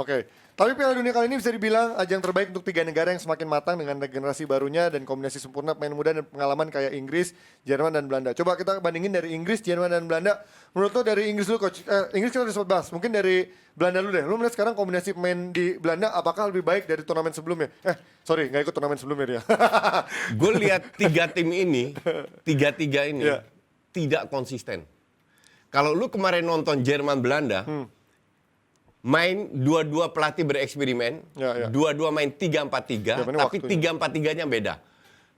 Oke, tapi Piala Dunia kali ini bisa dibilang ajang terbaik untuk 3 negara yang semakin matang dengan regenerasi barunya dan kombinasi sempurna pemain muda dan pengalaman kayak Inggris, Jerman, dan Belanda. Coba kita bandingin dari Inggris, Jerman, dan Belanda. Menurut lo dari Inggris dulu, Coach. Inggris kita udah sempat bahas. Mungkin dari Belanda dulu deh. Lo melihat sekarang kombinasi pemain di Belanda apakah lebih baik dari turnamen sebelumnya? Sorry, nggak ikut turnamen sebelumnya dia. Gue lihat 3 tim ini, tiga ini Yeah. tidak konsisten. Kalau lu kemarin nonton Jerman Belanda, main dua-dua pelatih bereksperimen, Ya. dua-dua main 3-4-3, Ya, bener tapi waktunya. 3-4-3-nya beda.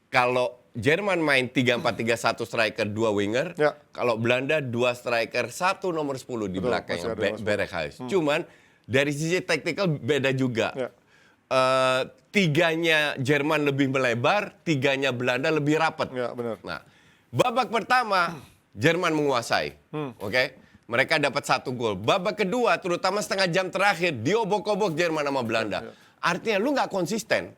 Kalau Jerman main 3-4-3, 1 striker, 2 winger. Ya. Kalau Belanda 2 striker, 1 nomor 10 di Betul, belakangnya, masih ada nomor 10. Berghuis. Cuman dari sisi taktikal beda juga. Ya. 3-nya Jerman lebih melebar, 3-nya Belanda lebih rapat. Ya, benar. Nah, babak pertama Jerman menguasai, oke? Mereka dapat 1 gol. Babak kedua, terutama setengah jam terakhir, diobok-obok Jerman sama Belanda. Artinya lu nggak konsisten.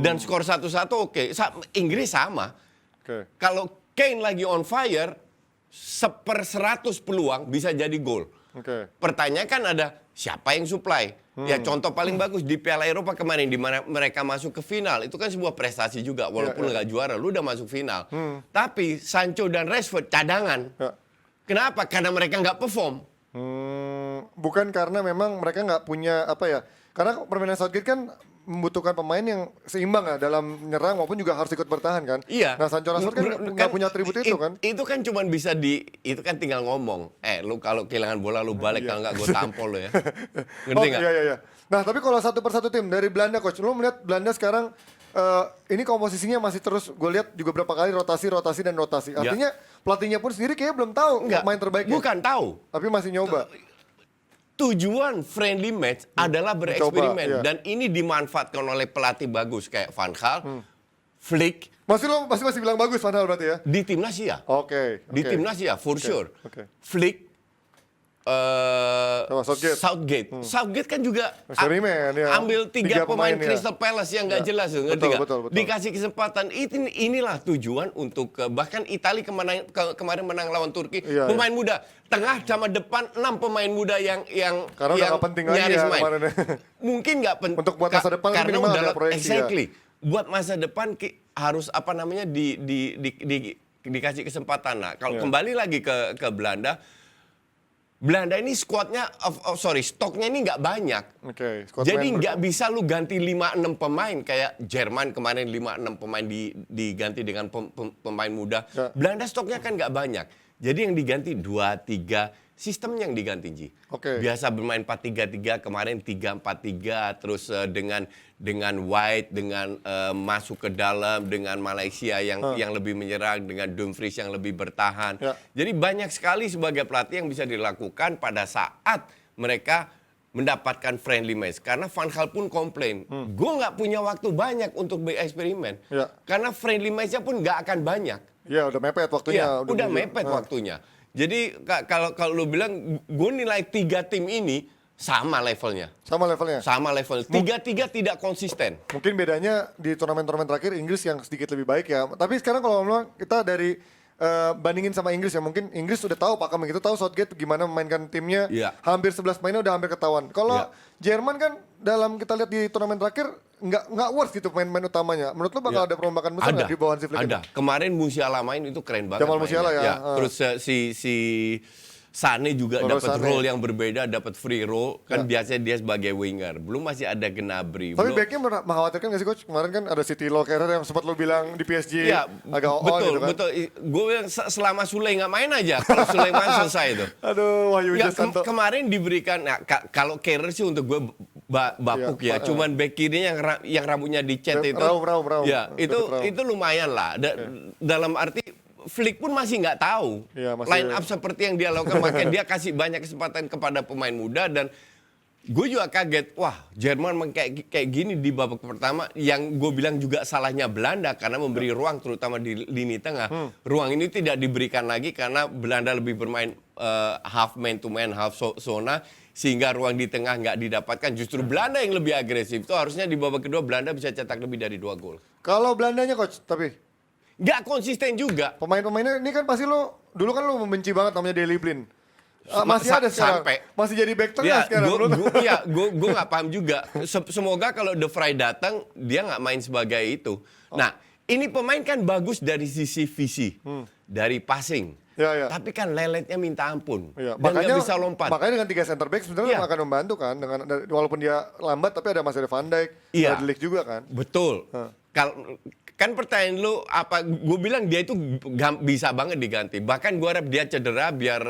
Dan skor 1-1 oke. Inggris sama. Oke. Kalau Kane lagi on fire, 1/100 peluang bisa jadi gol. Oke. Pertanyaan kan ada siapa yang supply? Ya contoh paling bagus di Piala Eropa kemarin di mana mereka masuk ke final. Itu kan sebuah prestasi juga walaupun nggak juara, lu udah masuk final. Tapi Sancho dan Rashford cadangan. Ya. Kenapa? Karena mereka nggak perform. Bukan karena memang mereka nggak punya apa ya? Karena permainan Southgate kan membutuhkan pemain yang seimbang ya dalam menyerang maupun juga harus ikut bertahan kan. Iya. Nah, Sancho Rashford kan nggak punya atribut itu kan. Itu kan cuman bisa itu kan tinggal ngomong. Lu kalau kehilangan bola lu balik, kalau nggak gue tampol lo ya. Ngerti nggak? Iya. Nah, tapi kalau satu persatu tim dari Belanda, Coach, lu melihat Belanda sekarang ini komposisinya masih terus gue lihat juga berapa kali rotasi. Ya. Artinya pelatihnya pun sendiri kayaknya belum tahu Nggak. pemain terbaiknya. Bukan tahu. Tapi masih nyoba. Tujuan friendly match adalah bereksperimen. iya. Dan ini dimanfaatkan oleh pelatih bagus kayak Van Gaal, Flick, Masih bilang bagus Van Gaal berarti ya? di timnas ya. Oke. Di timnas ya, for sure. oke. Flick, Sama Southgate. Southgate kan juga Eksperimen, ya. ambil 3 Tiga pemain pemain, ya. Crystal Palace yang nggak Ya. jelas, ngerti Betul, nggak? betul. Dikasih kesempatan. Inilah tujuan untuk bahkan Italia kemarin menang lawan Turki. Iya, Pemain muda, tengah sama depan 6 pemain muda yang Karena udah nggak penting lagi nyaris ya main. kemarin ya. Mungkin nggak penting. Untuk buat masa depan karena minimal ada udah proyeksi, exactly. Buat masa depan harus apa namanya dikasih kesempatan. Nah, kalau Ya. kembali lagi ke Belanda ini skuadnya, stoknya ini nggak banyak. Oke. Squad Jadi member. nggak bisa lu ganti 5-6 pemain. Kayak Jerman kemarin 5-6 pemain diganti dengan pemain muda. Ya. Belanda stoknya kan nggak banyak. Jadi yang diganti 2-3, sistemnya yang diganti, Ji. Oke. Biasa bermain 4-3-3, kemarin 3-4-3, terus dengan White, dengan masuk ke dalam, dengan Malaysia yang lebih menyerang, dengan Dumfries yang lebih bertahan. Ya. Jadi banyak sekali sebagai pelatih yang bisa dilakukan pada saat mereka mendapatkan friendly match. Karena Van Gaal pun komplain, gue nggak punya waktu banyak untuk bereksperimen. Ya. Karena friendly match-nya pun nggak akan banyak. Ya, udah mepet waktunya. Iya, udah mundur. mepet waktunya. Jadi kalau lu bilang gue nilai 3 tim ini sama levelnya. Sama levelnya. Sama level. 3-3 tidak konsisten. Mungkin bedanya di turnamen-turnamen terakhir Inggris yang sedikit lebih baik ya. Tapi sekarang kalau ngomong kita dari bandingin sama Inggris ya, mungkin Inggris sudah tahu pakem gitu, tahu Southgate gimana memainkan timnya. Iya. Hampir 11 mainnya udah hampir ketahuan. Kalau Iya. Jerman kan dalam kita lihat di turnamen terakhir nggak worth gitu pemain-pemain utamanya. Menurut lu bakal Iya. ada perombakan besar nggak di bawah Hansi Flick? Ada. Kemarin Musiala main itu keren banget. Jamal Musiala mainnya. ya. Terus si Sane juga Leroy dapat Sané. role yang berbeda, dapat free role. Kan Ya. biasanya dia sebagai winger. Belum masih ada Gnabry. Tapi belum. backnya mengkhawatirkan nggak sih Coach? Kemarin kan ada City Lokerer yang sempat lu bilang di PSG Ya, agak on betul, gitu kan. betul. Gue bilang selama Sule nggak main aja, kalau Sulaiman selesai itu. Aduh, Wahyu Ya, Jasanto. kemarin diberikan, nah, kalau Kerr sih untuk gue bapuk Iya, ya, cuman back kirinya yang rambutnya dicet itu, Raum. ya David Raum. itu lumayan lah. Dalam arti Flick pun masih nggak tahu Iya, masih- line up seperti yang dia lakukan, makanya dia kasih banyak kesempatan kepada pemain muda. Dan gue juga kaget, wah Jerman kayak gini di babak pertama. Yang gue bilang juga salahnya Belanda karena memberi ruang terutama di lini tengah. Ruang ini tidak diberikan lagi karena Belanda lebih bermain half man to man, half zona, sehingga ruang di tengah nggak didapatkan. Justru Belanda yang lebih agresif. Itu harusnya di babak kedua Belanda bisa cetak lebih dari 2 gol. Kalau Belandanya Coach, tapi Nggak konsisten juga. pemain-pemainnya ini kan pasti dulu kan lu membenci banget namanya Daley Blind. Masih ada sekarang. Sampai. Masih jadi back tengah Ya, sekarang. gue nggak paham juga. Semoga kalau De Vrij datang, dia nggak main sebagai itu. Nah, ini pemain kan bagus dari sisi visi, dari passing. Ya. Tapi kan leletnya minta ampun. Ya, Dan nggak bisa lompat. Makanya dengan 3 center back sebenarnya Iya. akan membantu kan. Walaupun dia lambat, tapi masih ada Van Dijk, Iya. ada De Ligt juga kan. Betul. Kan pertanyaan lu apa? Gue bilang dia itu bisa banget diganti. Bahkan gue harap dia cedera biar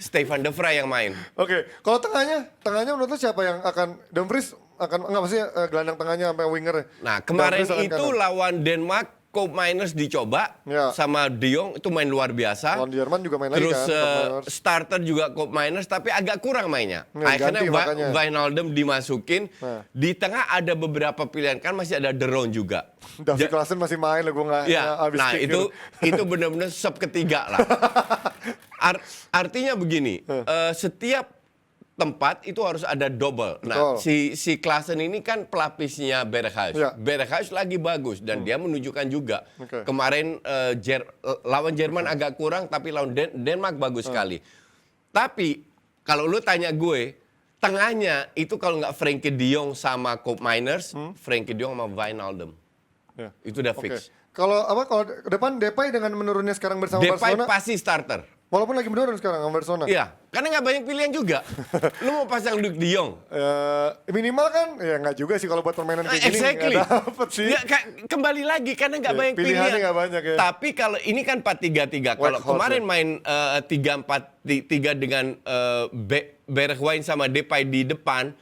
Stefan De Vrij yang main. Oke, kalau tengahnya menurut lu siapa yang akan Dumfries enggak maksudnya gelandang tengahnya sampai winger. Nah, kemarin Dumfries akan itu kanan. lawan Denmark, Koop Miners dicoba Ya. sama De Jong, itu main luar biasa. Lawan Jerman juga main lagi Terus kan. starter juga Koop Miners, tapi agak kurang mainnya. Ya, Akhirnya ganti makanya. Wijnaldum dimasukin. Nah. Di tengah ada beberapa pilihan, kan masih ada De Roon juga. David Klaassen masih main loh, gue nggak Ya, habis nah pikir. itu benar-benar sub ketiga lah. Artinya begini, setiap tempat itu harus ada double. Nah, si Klaassen ini kan pelapisnya Berghuis. Ya. Berghuis lagi bagus dan dia menunjukkan juga. Oke. Kemarin lawan Jerman agak kurang, tapi lawan Denmark bagus sekali. Tapi kalau lu tanya gue, tengahnya itu kalau nggak Frenkie de Jong sama Koop Miners, Frenkie de Jong sama Wijnaldum. Ya. Itu udah Oke. fix. Kalau ke depan Depay dengan menurunnya sekarang bersama Depay Barcelona, pasti starter. walaupun lagi menurun sekarang sama Barcelona. Iya, karena nggak banyak pilihan juga. Lu mau pasang Luuk de Jong? Minimal kan, ya nggak juga sih kalau buat permainan kayak gini Exactly. nggak dapet sih. Ya, kembali lagi karena nggak Ya, banyak pilihannya pilihan. nggak banyak ya. Tapi kalau ini kan 4-3-3. Kalau Whitehorse, kemarin ya. main 3-4-3 dengan Bergwijn sama Depay di depan,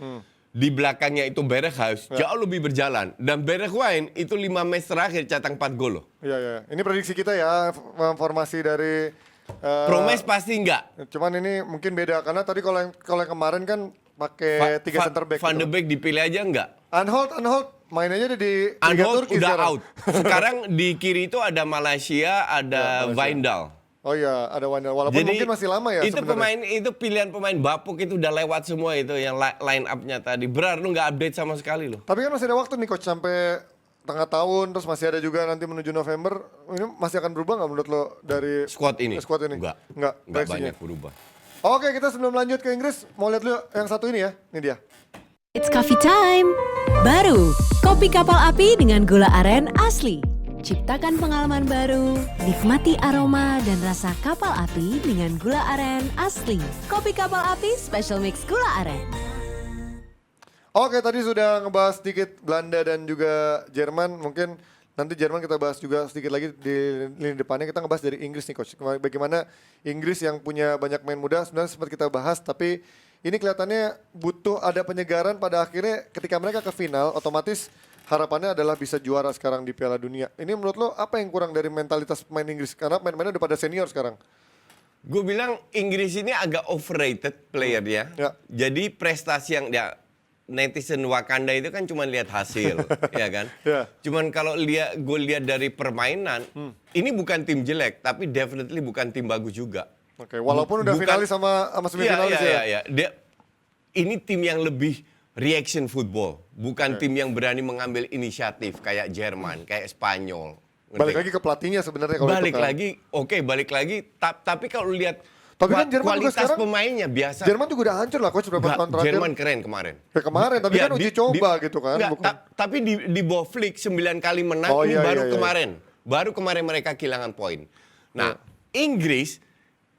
di belakangnya itu Berghuis, jauh lebih berjalan. Dan Bergwijn itu 5 match terakhir cetak 4 gol loh. Iya. Ini prediksi kita ya, formasi dari Promes pasti nggak. cuman ini mungkin beda karena tadi kalau yang kemarin kan pakai 3 center back. Van de gitu. Beek dipilih aja nggak? Unhold mainnya udah di Liga Unhold Turki udah sekarang. out. Sekarang di kiri itu ada Malaysia, ada Wijndal. Oh iya, ada Wijndal. Walaupun Jadi mungkin masih lama ya itu sebenarnya. itu pilihan pemain bapuk itu udah lewat semua itu yang line up-nya tadi. Berar lu nggak update sama sekali loh. Tapi kan masih ada waktu nih coach sampai tengah tahun, terus masih ada juga nanti menuju November. Ini masih akan berubah nggak menurut lo dari Squad ini? Enggak Nggak proyeksinya. banyak berubah. Oke, kita sebelum lanjut ke Inggris mau lihat dulu yang satu ini ya. Ini dia. It's coffee time. Baru, kopi kapal api dengan gula aren asli. Ciptakan pengalaman baru, nikmati aroma dan rasa kapal api dengan gula aren asli. Kopi kapal api special mix gula aren. Oke, tadi sudah ngebahas sedikit Belanda dan juga Jerman. Mungkin nanti Jerman kita bahas juga sedikit lagi di lini depannya. Kita ngebahas dari Inggris nih coach. Bagaimana Inggris yang punya banyak main muda sebenarnya sempat kita bahas, tapi ini kelihatannya butuh ada penyegaran pada akhirnya ketika mereka ke final, otomatis harapannya adalah bisa juara sekarang di Piala Dunia. Ini menurut lo apa yang kurang dari mentalitas pemain Inggris? Karena pemain-pemainnya udah pada senior sekarang. Gue bilang Inggris ini agak overrated playernya. Ya. Jadi prestasi yang netizen Wakanda itu kan cuma lihat hasil, ya kan? Ya. Cuman kalau gue lihat dari permainan, ini bukan tim jelek, tapi definitely bukan tim bagus juga. Oke, walaupun udah Bukan- finalis sama semifinalis ya. Iya. Ini tim yang lebih reaction football, bukan tim yang berani mengambil inisiatif kayak Jerman, kayak Spanyol. Ngerti Balik nggak? lagi ke pelatihnya sebenarnya kalau Balik itu kan. lagi, balik lagi. Tapi kalau lihat Tapi kan Jerman juga kualitas sekarang- pemainnya biasa. Jerman juga udah hancur lah coach berapa Nggak, tahun terakhir. Jerman keren kemarin. Ya kemarin, tapi Ya, kan uji coba gitu kan. Nggak, bukan. tapi di bawah Flick 9 kali menang, Oh, ini iya, baru iya. kemarin. Baru kemarin mereka kehilangan poin. Nah, Inggris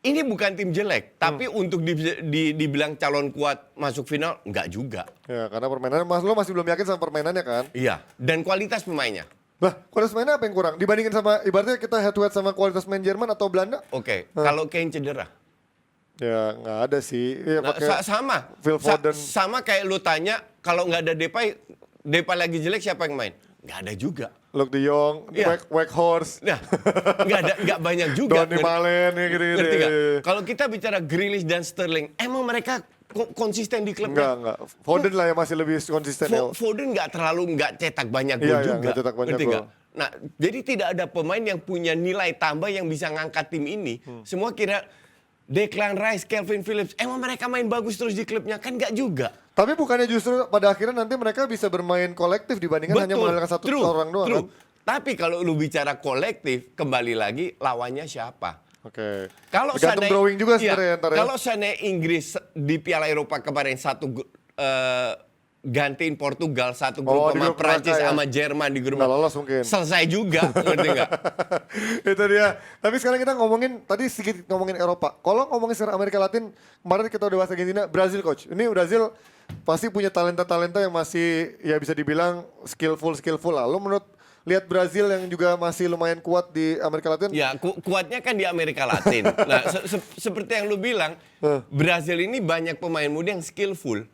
ini bukan tim jelek, tapi untuk dibilang calon kuat masuk final, enggak juga. Ya karena permainannya, lo masih belum yakin sama permainannya kan. Iya, dan kualitas pemainnya. Lah, kualitas mainnya apa yang kurang? Dibandingin sama, ibaratnya kita head to head sama kualitas main Jerman atau Belanda? Oke, kalau Kane cedera. Ya nggak ada sih. Ya, Nah, pakai sama. Phil Foden. Sama kayak lu tanya, kalau nggak ada Depay lagi jelek siapa yang main? Nggak ada juga. Luuk de Jong, Iya. Weghorst, Nah, nggak banyak juga. Donny Malen ya gitu. Ngerti nggak? Kalau kita bicara Grealish dan Sterling, emang mereka konsisten di klubnya? Enggak. Foden lah yang masih lebih konsisten ya. Foden nggak cetak banyak Iya, gol iya, juga. nggak cetak banyak Ngerti gol. nggak? Nah, jadi tidak ada pemain yang punya nilai tambah yang bisa ngangkat tim ini. Semua kira Declan Rice, Calvin Phillips, emang mereka main bagus terus di klubnya? Kan nggak juga. Tapi bukannya justru pada akhirnya nanti mereka bisa bermain kolektif dibandingkan hanya mengandalkan satu orang doang kan? Tapi kalau lu bicara kolektif, kembali lagi lawannya siapa? Oke. Kalau Tergantung seandainya- drawing juga iya, sebenarnya ntar ya. Kalau seandainya Inggris di Piala Eropa kemarin gantiin Portugal satu grup Oh, di sama grup Prancis neraka ya. sama Jerman di grup Nggak lolos mungkin. selesai juga, ngerti nggak? Itu dia. Tapi sekarang kita ngomongin, tadi sedikit ngomongin Eropa. Kalau ngomongin secara Amerika Latin, kemarin kita udah bahas Argentina, Brazil coach. Ini Brazil pasti punya talenta-talenta yang masih ya bisa dibilang skillful lah. Lo menurut lihat Brazil yang juga masih lumayan kuat di Amerika Latin? Ya, kuatnya kan di Amerika Latin. Nah, seperti yang lu bilang, Brazil ini banyak pemain muda yang skillful.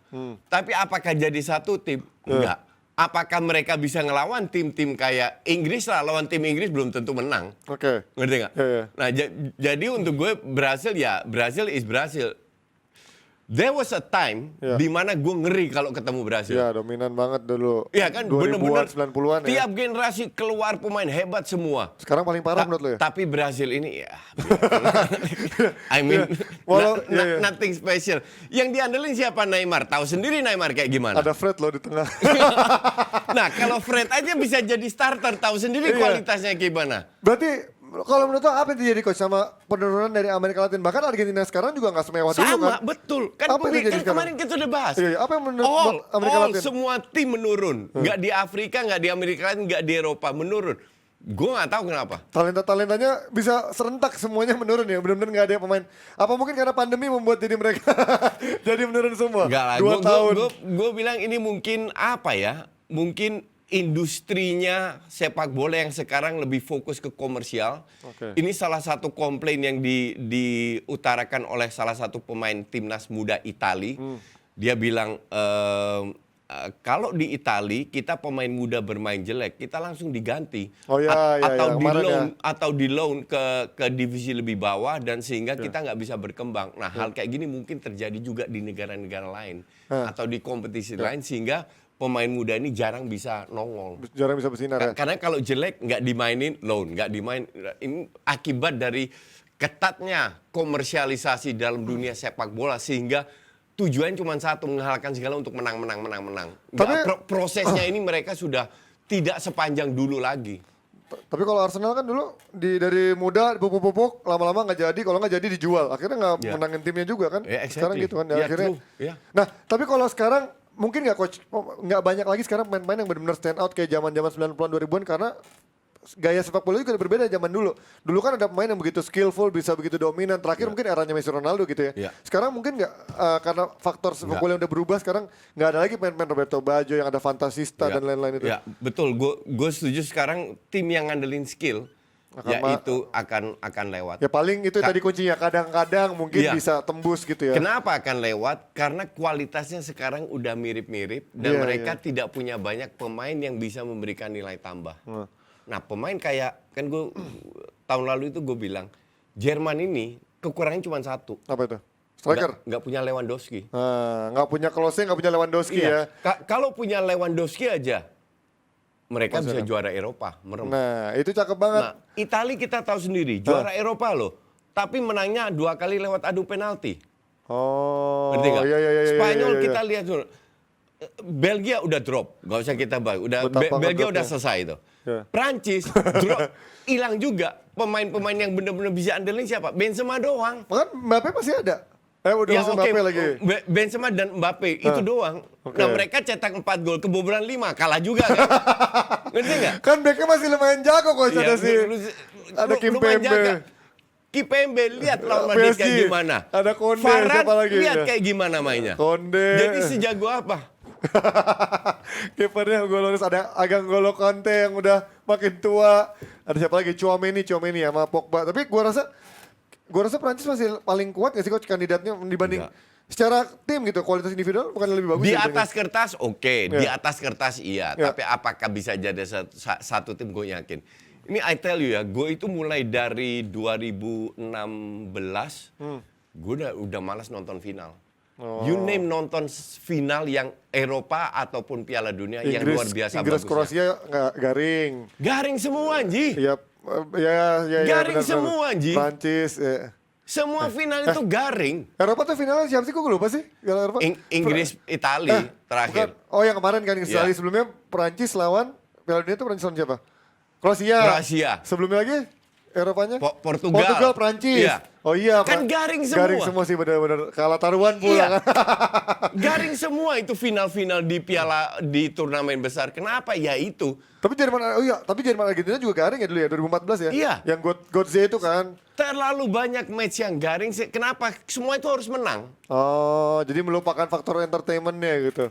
Tapi apakah jadi satu tim? Enggak. Apakah mereka bisa ngelawan tim-tim kayak Inggris lah? Lawan tim Inggris belum tentu menang. Oke. Ngerti nggak? Iya, iya. Nah, jadi untuk gue Brazil is Brazil. There was a time Ya. di mana gue ngeri kalau ketemu Brazil. Ya dominan banget dulu. Iya kan, 2000-an, bener-bener 90-an ya. tiap generasi keluar pemain hebat semua. Sekarang paling parah menurut lo ya? Tapi Brazil ini ya, I mean, Walau- iya, iya. nothing special. Yang diandelin siapa? Neymar. Tahu sendiri Neymar kayak gimana. Ada Fred loh di tengah. Nah, kalau Fred aja bisa jadi starter, tahu sendiri Iya. kualitasnya gimana. Berarti kalau menurut lo apa yang terjadi coach sama penurunan dari Amerika Latin? Bahkan Argentina sekarang juga nggak semewah dulu Sama, kan? betul. Kan, Apa yang terjadi sekarang? kemarin kita udah bahas. Iya, iya. Apa yang menurut Amerika Latin? Semua tim menurun. Nggak di Afrika, nggak di Amerika Latin, nggak di Eropa, menurun. Gue nggak tahu kenapa. Talenta-talentanya bisa serentak semuanya menurun ya, benar-benar nggak ada pemain. Apa mungkin karena pandemi membuat jadi mereka jadi menurun semua? Enggak lah, 2 tahun. gue bilang ini mungkin apa ya? Mungkin industrinya sepak bola yang sekarang lebih fokus ke komersial. Oke. Ini salah satu komplain yang diutarakan oleh salah satu pemain timnas muda Itali. Dia bilang kalau di Itali kita pemain muda bermain jelek, kita langsung diganti. Oh ya, ya, atau ya, di kemarin loan ya. atau di loan ke divisi lebih bawah dan sehingga kita nggak bisa berkembang. Nah, hal kayak gini mungkin terjadi juga di negara-negara lain atau di kompetisi lain sehingga pemain muda ini jarang bisa nongol. Jarang bisa bersinar ya. Karena kalau jelek nggak dimainin loan, nggak dimain. Ini akibat dari ketatnya komersialisasi dalam dunia sepak bola sehingga tujuan cuma satu, menghalalkan segala untuk menang. Tapi- Prosesnya ini mereka sudah tidak sepanjang dulu lagi. Tapi kalau Arsenal kan dulu dari muda pupuk-pupuk lama-lama nggak jadi, kalau nggak jadi dijual. Akhirnya nggak Ya. menangin timnya juga kan. Ya, exactly. Sekarang gitu kan. Ya, Akhirnya. true. Ya. Nah, tapi kalau sekarang mungkin nggak coach, nggak banyak lagi sekarang pemain-pemain yang benar-benar stand out kayak zaman-zaman 90-an 2000-an karena gaya sepak bola juga berbeda zaman dulu. Dulu kan ada pemain yang begitu skillful, bisa begitu dominan. Terakhir mungkin eranya Messi Ronaldo gitu ya. Ya. Sekarang mungkin nggak, karena faktor sepak Nggak. bola yang udah berubah sekarang nggak ada lagi pemain-pemain Roberto Baggio yang ada Fantasista dan lain-lain itu. Ya, betul. Gue setuju sekarang tim yang ngandelin skill itu akan lewat. Ya paling itu tadi kuncinya, kadang-kadang mungkin Iya. bisa tembus gitu ya. Kenapa akan lewat? Karena kualitasnya sekarang udah mirip-mirip dan Iya, mereka iya. tidak punya banyak pemain yang bisa memberikan nilai tambah. Nah, pemain kayak kan gue tahun lalu itu gue bilang Jerman ini kekurangannya cuma satu. Apa itu? Striker? Nggak punya Lewandowski. Nah, nggak punya Klose, nggak punya Lewandowski ya. Kalau punya Lewandowski aja mereka bisa juara Eropa, merem. Nah, itu cakep banget. Nah, Itali kita tahu sendiri, juara Eropa loh. Tapi menangnya 2 kali lewat adu penalti. Oh, Ngerti nggak? iya, iya, iya, Spanyol iya, iya. kita lihat dulu. Belgia udah drop, nggak usah kita bahas. Betapa Belgia ngedropnya. udah selesai itu. Ya. Prancis drop, hilang juga. Pemain-pemain yang benar-benar bisa andelin siapa? Benzema doang. Bahkan Mbappe masih ada. Udah Ya masuk oke, Mbappe lagi. Benzema dan Mbappe itu doang. Oke. Nah mereka cetak 4 gol, kebobolan 5, kalah juga kan? Ngerti nggak? Kan backnya masih lumayan jago coach, Iya, ada si ada Kim lumayan Pembe. jaga. Kimpembe lihat lawan Madrid PSG. kayak gimana. Ada Konde, Varane siapa lagi? lihat Ya. kayak gimana mainnya. Konde. Jadi sejago apa? Kipernya Goloris, ada Agangolo Conte yang udah makin tua. Ada siapa lagi? Chouameni sama Pogba. Tapi gua rasa Prancis masih paling kuat gak sih coach kandidatnya dibanding secara tim gitu, kualitas individual bukan lebih bagus Di ya atas kertas oke, di Ya. atas kertas iya. Ya. Tapi apakah bisa jadi satu tim, gue yakin. Ini I tell you ya, gue itu mulai dari 2016, gue udah malas nonton final. You name nonton final yang Eropa ataupun Piala Dunia yang luar biasa Inggris bagusnya. Kroasia nggak garing. Garing semua Ji. Iya, ya. Garing benar-benar. semua, Ji. Prancis. Ya. Semua final itu garing. Eropa tuh finalnya siapa sih? Gue lupa sih. Piala Eropa. Inggris, Itali terakhir. Bukan. Oh yang kemarin kan Italia. Iya. Sebelumnya Prancis lawan Piala Dunia itu Prancis lawan siapa? Kroasia. Kroasia. Sebelumnya lagi Eropanya? Portugal. Portugal, Prancis. Iya. Oh iya, Kan garing semua. Garing semua sih benar-benar kalah taruhan pula Iya. kan. Garing semua itu final-final di turnamen besar. Kenapa? Ya itu. Tapi Jerman Argentina juga garing ya dulu ya 2014 ya. Iya. Yang Götze itu kan. Terlalu banyak match yang garing. Kenapa? Semua itu harus menang. Oh, jadi melupakan faktor entertainmentnya gitu.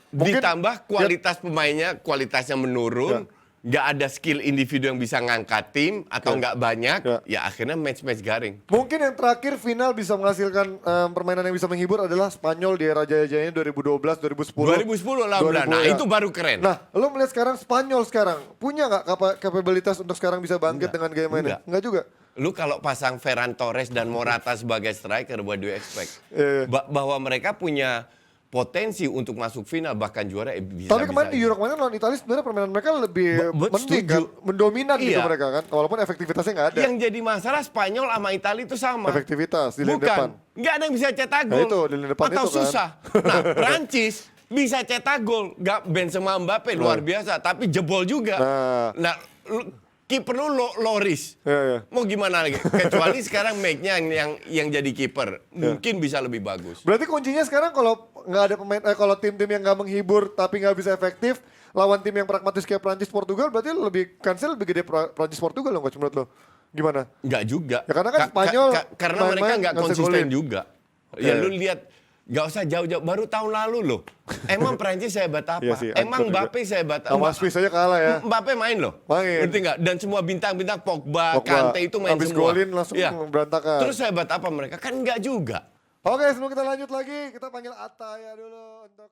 Mungkin- Ditambah kualitas pemainnya, kualitasnya menurun. Nggak ada skill individu yang bisa ngangkat tim atau nggak banyak. Ya akhirnya match-match garing. Mungkin yang terakhir final bisa menghasilkan permainan yang bisa menghibur adalah Spanyol di era jaya-jayanya 2012, 2010. 2010 lah Belanda. ya. Itu baru keren. Nah, lo melihat sekarang Spanyol sekarang punya nggak kapabilitas untuk sekarang bisa bangkit dengan gaya mainnya? Enggak juga. Lu kalau pasang Ferran Torres dan Morata sebagai striker, what do you expect? Bahwa mereka punya potensi untuk masuk final bahkan juara bisa. Tapi kemarin di Euro kemarin lawan Italia sebenarnya permainan mereka lebih penting kan, setuju. mendominan gitu Iya. mereka kan, walaupun efektivitasnya nggak ada. Yang jadi masalah Spanyol sama Italia itu sama. Efektivitas di lini depan. Bukan, nggak ada yang bisa cetak Nah, gol. itu, di lini depan atau itu kan. susah. Nah, Prancis bisa cetak gol. Nggak Benzema Mbappe luar biasa, tapi jebol juga. Nah, kiper lu Loris. Iya. Mau gimana lagi? Kecuali sekarang make-nya yang jadi kiper. Mungkin bisa lebih bagus. Berarti kuncinya sekarang kalau nggak ada pemain, kalau tim-tim yang nggak menghibur tapi nggak bisa efektif lawan tim yang pragmatis kayak Prancis Portugal, berarti kansnya lebih gede Prancis Portugal loh, coach, menurut lo? Gimana? Nggak juga. Ya karena kan Spanyol karena main-main mereka nggak nggak bisa konsisten golin. juga. Ya lu lihat, nggak usah jauh-jauh. Baru tahun lalu loh. Emang Prancis sehebat apa? Iya sih, Emang hancur juga. Mbappe sehebat apa? Sama Swiss aja kalah ya. Mbappe main loh. Main. Ngerti nggak? Dan semua bintang-bintang Pogba, Kante itu main abis semua. golin langsung Iya. berantakan. Terus sehebat apa mereka? Kan nggak juga. Oke, sebelum kita lanjut lagi, kita panggil Atta ya dulu untuk